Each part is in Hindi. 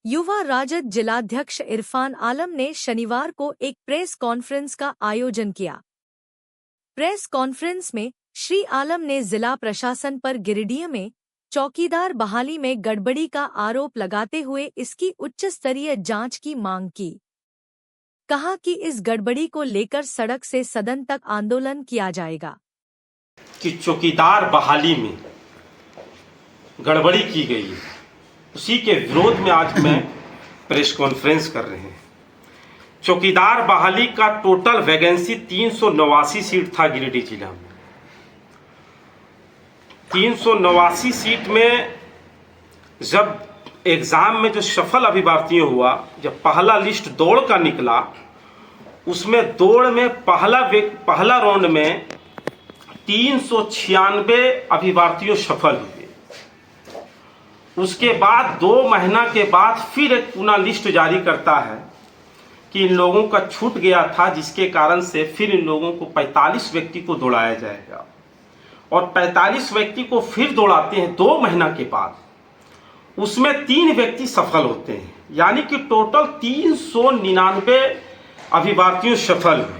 युवा राजद जिलाध्यक्ष इरफान आलम ने शनिवार को एक प्रेस कॉन्फ्रेंस का आयोजन किया। प्रेस कॉन्फ्रेंस में श्री आलम ने जिला प्रशासन पर गिरिडीह में चौकीदार बहाली में गड़बड़ी का आरोप लगाते हुए इसकी उच्च स्तरीय जांच की मांग की। कहा कि इस गड़बड़ी को लेकर सड़क से सदन तक आंदोलन किया जाएगा। कि चौकीदार बहाली में गड़बड़ी की गई है, उसी के विरोध में आज मैं प्रेस कॉन्फ्रेंस कर रहे हैं। चौकीदार बहाली का टोटल वैकेंसी 389 सीट था गिरिडीह जिला में। 389 सीट में जब एग्जाम में जो सफल अभ्यर्थियों हुआ, जब पहला लिस्ट दौड़ का निकला, उसमें दौड़ में पहला राउंड में 396 अभ्यर्थियों सफल हुए। उसके बाद 2 महीना के बाद फिर एक पुनः लिस्ट जारी करता है कि इन लोगों का छूट गया था, जिसके कारण से फिर इन लोगों को 45 व्यक्ति को दौड़ाया जाएगा। और 45 व्यक्ति को फिर दौड़ाते हैं 2 महीना के बाद। उसमें 3 व्यक्ति सफल होते हैं, यानी कि टोटल 399 अभ्यर्थियों सफल हुए।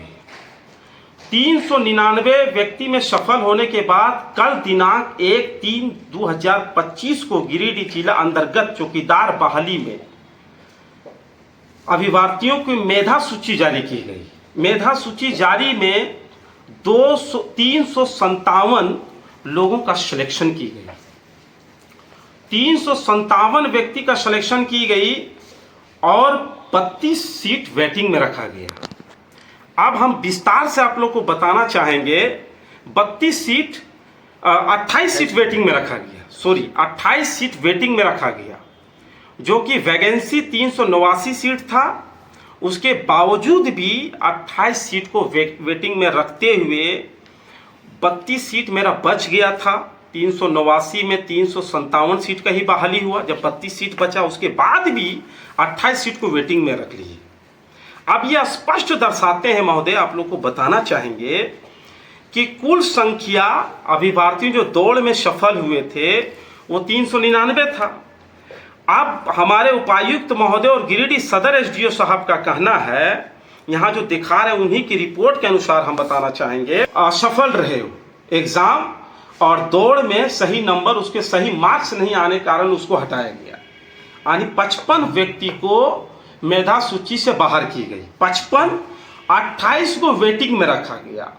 399 व्यक्ति में सफल होने के बाद कल दिनांक 1/3/2025 को गिरिडीह जिला अंतर्गत चौकीदार बहाली में अभ्यर्थियों की मेधा सूची जारी की गई। मेधा सूची जारी में 357 लोगों का सिलेक्शन की गई। 357 व्यक्ति का सिलेक्शन की गई और 32 सीट वेटिंग में रखा गया। अब हम विस्तार से आप लोग को बताना चाहेंगे। 28 सीट वेटिंग में रखा गया, 28 सीट वेटिंग में रखा गया, जो कि वैकेंसी 389 सीट था। उसके बावजूद भी 28 सीट को वेटिंग में रखते हुए 32 सीट मेरा बच गया था। 389 में 357 सीट का ही बहाली हुआ। जब 32 सीट बचा, उसके बाद भी 28 सीट को वेटिंग में रख ली। अब यह स्पष्ट दर्शाते हैं महोदय, आप लोग को बताना चाहेंगे कि कुल संख्या अभ्यर्थियों जो दौड़ में सफल हुए थे वो 399 था। अब हमारे उपायुक्त महोदय और गिरिडीह सदर एसडीओ साहब का कहना है, यहाँ जो दिखा रहे हैं उन्हीं की रिपोर्ट के अनुसार हम बताना चाहेंगे, असफल रहे एग्जाम और दौड़ में सही नंबर, उसके सही मार्क्स नहीं आने के कारण उसको हटाया गया। यानी 55 व्यक्ति को मेधा सूची से बाहर की गई। 28 को वेटिंग में रखा गया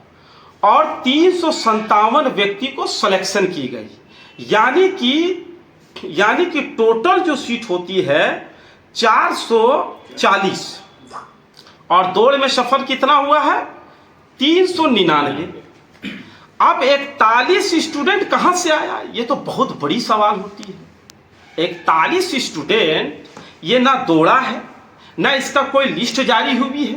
और 357 व्यक्ति को सिलेक्शन की गई। यानी कि टोटल जो सीट होती है 440 और दौड़ में सफल कितना हुआ है 399। अब 41 स्टूडेंट कहां से आया, ये तो बहुत बड़ी सवाल होती है। 41 स्टूडेंट ये ना दौड़ा है, ना इसका कोई लिस्ट जारी हुई है,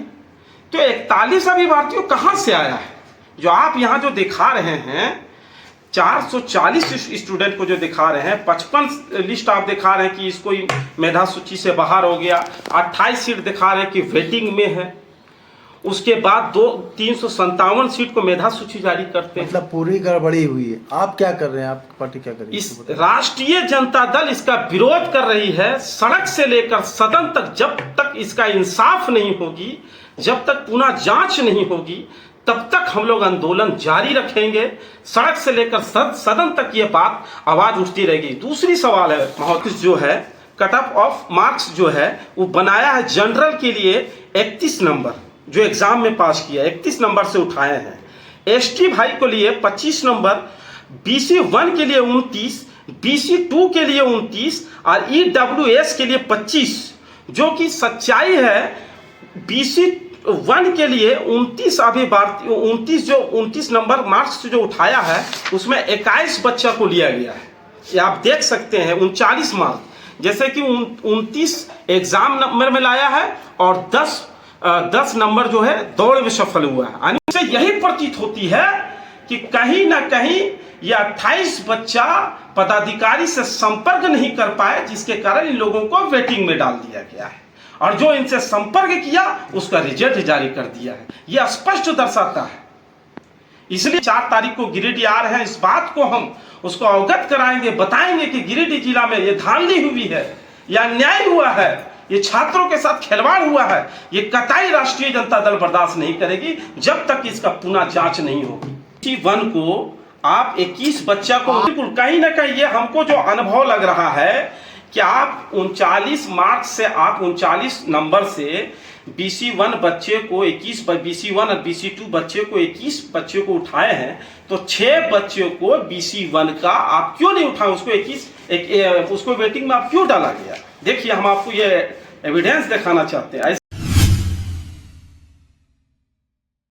तो 41 अभ्यर्थियों कहां से आया है। जो आप यहां जो दिखा रहे हैं 440 स्टूडेंट को जो दिखा रहे हैं, 55 लिस्ट आप दिखा रहे हैं कि इसको मेधा सूची से बाहर हो गया, 28 सीट दिखा रहे हैं कि वेटिंग में है। उसके बाद 357 सीट को मेधा सूची जारी करते हैं। मतलब पूरी गड़बड़ी हुई है। आप क्या कर रहे हैं, आपकी पार्टी क्या कर रही है? इस राष्ट्रीय जनता दल इसका विरोध कर रही है। सड़क से लेकर सदन तक जब तक इसका इंसाफ नहीं होगी, जब तक पुनः जांच नहीं होगी, तब तक हम लोग आंदोलन जारी रखेंगे। सड़क से लेकर सदन तक ये बात आवाज उठती रहेगी। दूसरी सवाल है महोदय, जो है कट ऑफ मार्क्स जो है वो बनाया है जनरल के लिए 31 नंबर, जो एग्जाम में पास किया 31 नंबर से उठाए हैं। एसटी भाई को लिए 25 नंबर, बीसी 1 के लिए 29, बीसी 2 के लिए 29 और ईडब्ल्यूएस के लिए 25। जो कि सच्चाई है, बीसी 1 के लिए 29 अभ्यर्थी 29 नंबर मार्क्स जो उठाया है, उसमें 21 बच्चा को लिया गया है। ये आप देख सकते हैं 39 मार्क्स, जैसे कि 29 एग्जाम नंबर में लाया है और 10 नंबर जो है दौड़ में सफल हुआ है। इससे यही प्रतीत होती है कि कहीं ना कहीं यह 28 बच्चा पदाधिकारी से संपर्क नहीं कर पाए, जिसके कारण इन लोगों को वेटिंग में डाल दिया गया है और जो इनसे संपर्क किया उसका रिजल्ट जारी कर दिया है। यह स्पष्ट दर्शाता है। इसलिए 4 तारीख को गिरिडीह आ रहे हैं, इस बात को हम उसको अवगत कराएंगे, बताएंगे कि गिरिडीह जिला में ये धांधली हुई है, या अन्याय हुआ है, ये छात्रों के साथ खिलवाड़ हुआ है, ये कतई राष्ट्रीय जनता दल बर्दाश्त नहीं करेगी जब तक इसका पुनः जांच नहीं होगी। वन को आप 21 बच्चा को बिल्कुल कहीं ना कहीं ये हमको जो अनुभव लग रहा है कि आप 39 मार्क्स से आप 39 नंबर से BC1 बच्चे को 21 BC1 और BC2 बच्चे को 21 बच्चे को उठाए हैं, तो 6 बच्चों को BC1 का आप क्यों नहीं उठाए, उसको उसको वेटिंग में आप क्यों डाला गया? देखिए हम आपको ये एविडेंस दिखाना चाहते हैं।